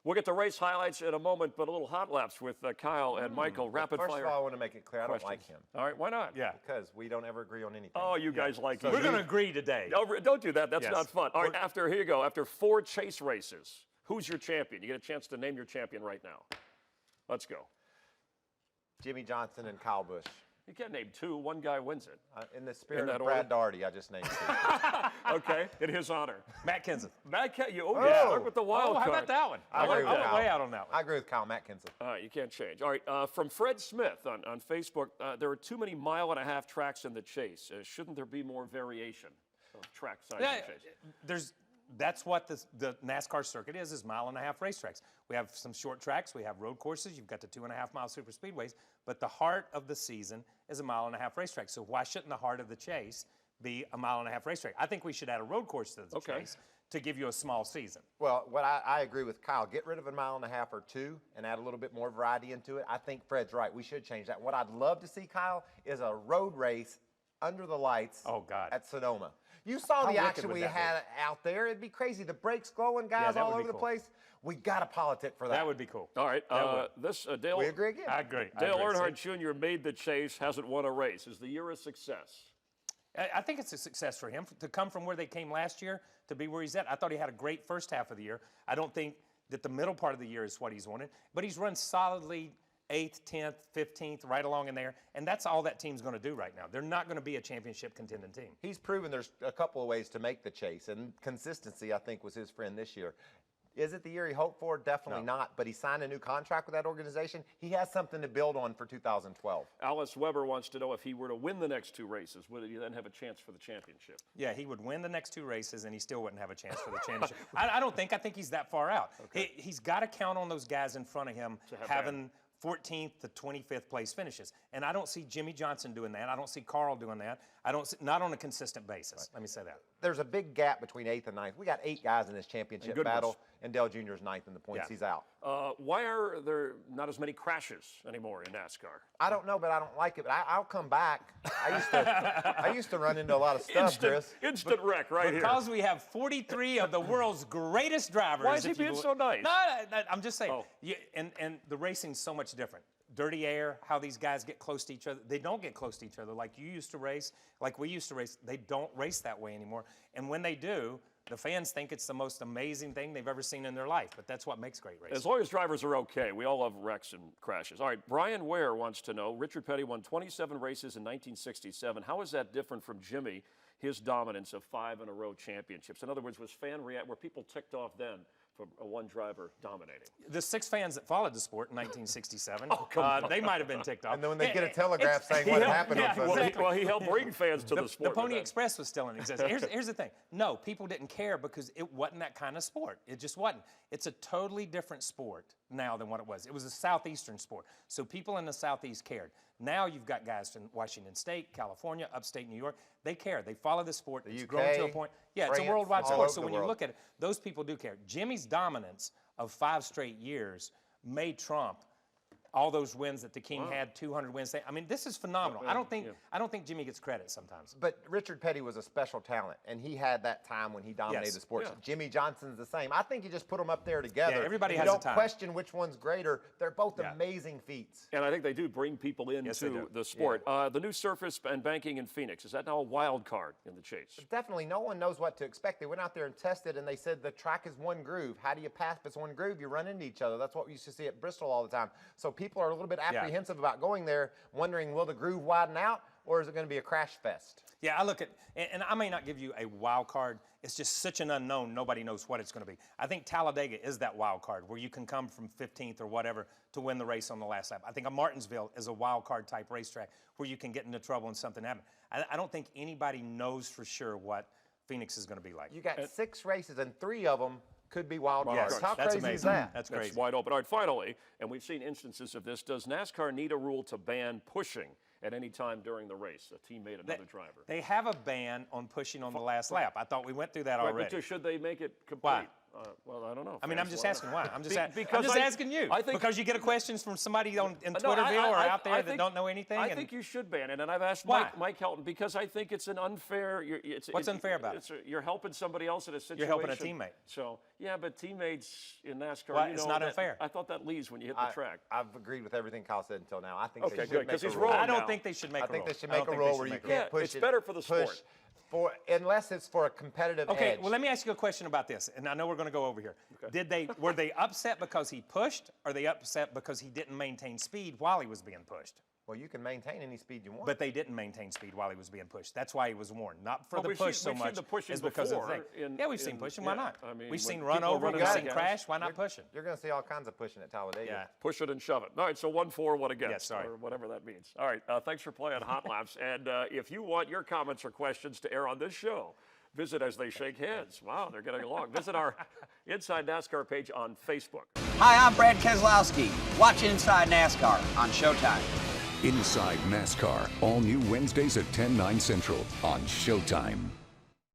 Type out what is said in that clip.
We'll get to race highlights in a moment, but a little hot laps with Kyle and Michael. Rapid fire. First of all, I want to make it clear, I don't like him. All right, why not? Yeah. Because we don't ever agree on anything. Oh, you guys like So we're going to agree today. Don't do that. That's not fun. All right, here you go. After 4 chase races, who's your champion? You get a chance to name your champion right now. Let's go. Jimmy Johnson and Kyle Busch. You can't name 2. One guy wins it. In the spirit of Brad Daugherty, I just named 2. Okay, in his honor. Matt Kenseth. You start with the wild card. How about that one? I agree with went Kyle. way out on that one. I agree with Kyle, Matt Kenseth. All right, you can't change. All right, from Fred Smith on Facebook, there are too many mile-and-a-half tracks in the chase. Shouldn't there be more variation of track size in the chase? That's what the NASCAR circuit is mile-and-a-half racetracks. We have some short tracks. We have road courses. You've got the 2.5-mile super speedways. But the heart of the season is a mile-and-a-half racetrack. So why shouldn't the heart of the chase be a mile-and-a-half racetrack? I think we should add a road course to the chase to give you a small season. Well, I agree with Kyle. Get rid of a mile-and-a-half or 2 and add a little bit more variety into it. I think Fred's right. We should change that. What I'd love to see, Kyle, is a road race under the lights at Sonoma. You saw the action we had out there. It'd be crazy. The brakes glowing, guys all over the place. We got to politic for that. That would be cool. All right. Dale. We agree again. I agree. Dale Earnhardt Jr. made the chase, hasn't won a race. Is the year a success? I think it's a success for him to come from where they came last year to be where he's at. I thought he had a great first half of the year. I don't think that the middle part of the year is what he's wanted, but he's run solidly 8th, 10th, 15th, right along in there, and that's all that team's going to do right now. They're not going to be a championship contending team. He's proven there's a couple of ways to make the chase, and consistency, I think, was his friend this year. Is it the year he hoped for? Definitely not, but he signed a new contract with that organization. He has something to build on for 2012. Alice Weber wants to know if he were to win the next 2 races, would he then have a chance for the championship? Yeah, he would win the next 2 races, and he still wouldn't have a chance for the championship. I don't think. I think he's that far out. Okay. He's got to count on those guys in front of him having 14th to 25th place finishes. And I don't see Jimmy Johnson doing that. I don't see Carl doing that. I don't see, not on a consistent basis. Let me say that. There's a big gap between 8th and 9th. We got 8 guys in this championship battle, and Dale Jr. is 9th in the points. He's out. Why are there not as many crashes anymore in NASCAR? I don't know, but I don't like it. But I'll come back. I used to run into a lot of stuff, Chris. Instant wreck right here. Because we have 43 of the world's greatest drivers. Why is he being so nice? No, I'm just saying. And the racing's so much different. Dirty air, how these guys get close to each other. They don't get close to each other like you used to race, like we used to race. They don't race that way anymore. And when they do, the fans think it's the most amazing thing they've ever seen in their life. But that's what makes great racing. As long as drivers are okay, we all love wrecks and crashes. All right, Brian Ware wants to know, Richard Petty won 27 races in 1967. How is that different from Jimmy, his dominance of 5 in a row championships? In other words, were people ticked off then for one driver dominating? The 6 fans that followed the sport in 1967, they might have been ticked off. And then when they get a telegraph saying what happened on Sunday. Well, he helped bring fans to the sport. The Pony Express was still in existence. Here's the thing. No, people didn't care because it wasn't that kind of sport. It just wasn't. It's a totally different sport now than what it was. It was a southeastern sport. So people in the southeast cared. Now you've got guys from Washington State, California, upstate New York. They care. They follow the sport. It's grown to a point. Yeah, it's a worldwide sport. So when you look at it, those people do care. Jimmy's dominance of 5 straight years made trump all those wins that the King had, 200 wins. I mean, this is phenomenal. I don't think Jimmy gets credit sometimes. But Richard Petty was a special talent, and he had that time when he dominated the sports. Jimmy Johnson's the same. I think you just put them up there together. Yeah, everybody has a time. You don't question which one's greater. They're both amazing feats. And I think they do bring people into the sport. The new surface and banking in Phoenix, is that now a wild card in the chase? Definitely. No one knows what to expect. They went out there and tested, and they said the track is one groove. How do you pass if it's one groove? You run into each other. That's what we used to see at Bristol all the time. So people are a little bit apprehensive about going there, wondering, will the groove widen out, or is it going to be a crash fest? Yeah, I look at, and I may not give you a wild card. It's just such an unknown. Nobody knows what it's going to be. I think Talladega is that wild card where you can come from 15th or whatever to win the race on the last lap. I think a Martinsville is a wild card type racetrack where you can get into trouble and something happen. I don't think anybody knows for sure what Phoenix is going to be like. You got 6 races, and 3 of them could be wild cards. Yes, How that's crazy amazing. is that? That's crazy. That's wide open. All right, finally, and we've seen instances of this, does NASCAR need a rule to ban pushing at any time during the race? A teammate, another driver. They have a ban on pushing on the last lap. I thought we went through that already. But should they make it complete? Why? Well, I don't know. I mean, I'm just asking why. I'm just because asking you. I think because you get a questions from somebody in No, Twitterville or out there I that think- don't know anything. I think you should ban it, and I've asked Why? Mike Helton because I think it's an unfair. What's unfair about it? You're helping somebody else in a situation. You're helping a teammate. So yeah, but teammates in NASCAR, Why? you know, It's not unfair. I thought that leaves when you hit the track. I've agreed with everything Kyle said until now. I think Okay, they should good, make 'cause a he's rule. rolling I don't now. think they should make I a think rule. they should I don't make a think rule they where should you make a can't rule. push It's better for the sport. Unless it's for a competitive Okay, edge. well, let me ask you a question about this, and I know we're going to go over here. Were they upset because he pushed, or they upset because he didn't maintain speed while he was being pushed? Well, you can maintain any speed you want. But they didn't maintain speed while he was being pushed. That's why he was warned, not for Well, the we've push seen- so we've seen much the pushing as because of the before thing. Yeah, we've seen pushing. Why yeah, not? I mean, We've seen when run people are over. running We've out seen of crash. Why not pushing? You're going to see all kinds of pushing at Talladega. Yeah. Push it and shove it. All right, so 1-4, 1 against, Yeah, sorry. or whatever that means. All right, thanks for playing Hot Laps. And if you want your comments or questions to air on this show, visit As They Shake Hands. Wow, they're getting along. Visit our Inside NASCAR page on Facebook. Hi, I'm Brad Keselowski. Watch Inside NASCAR on Showtime. Inside NASCAR, all new Wednesdays at 10, 9 Central on Showtime.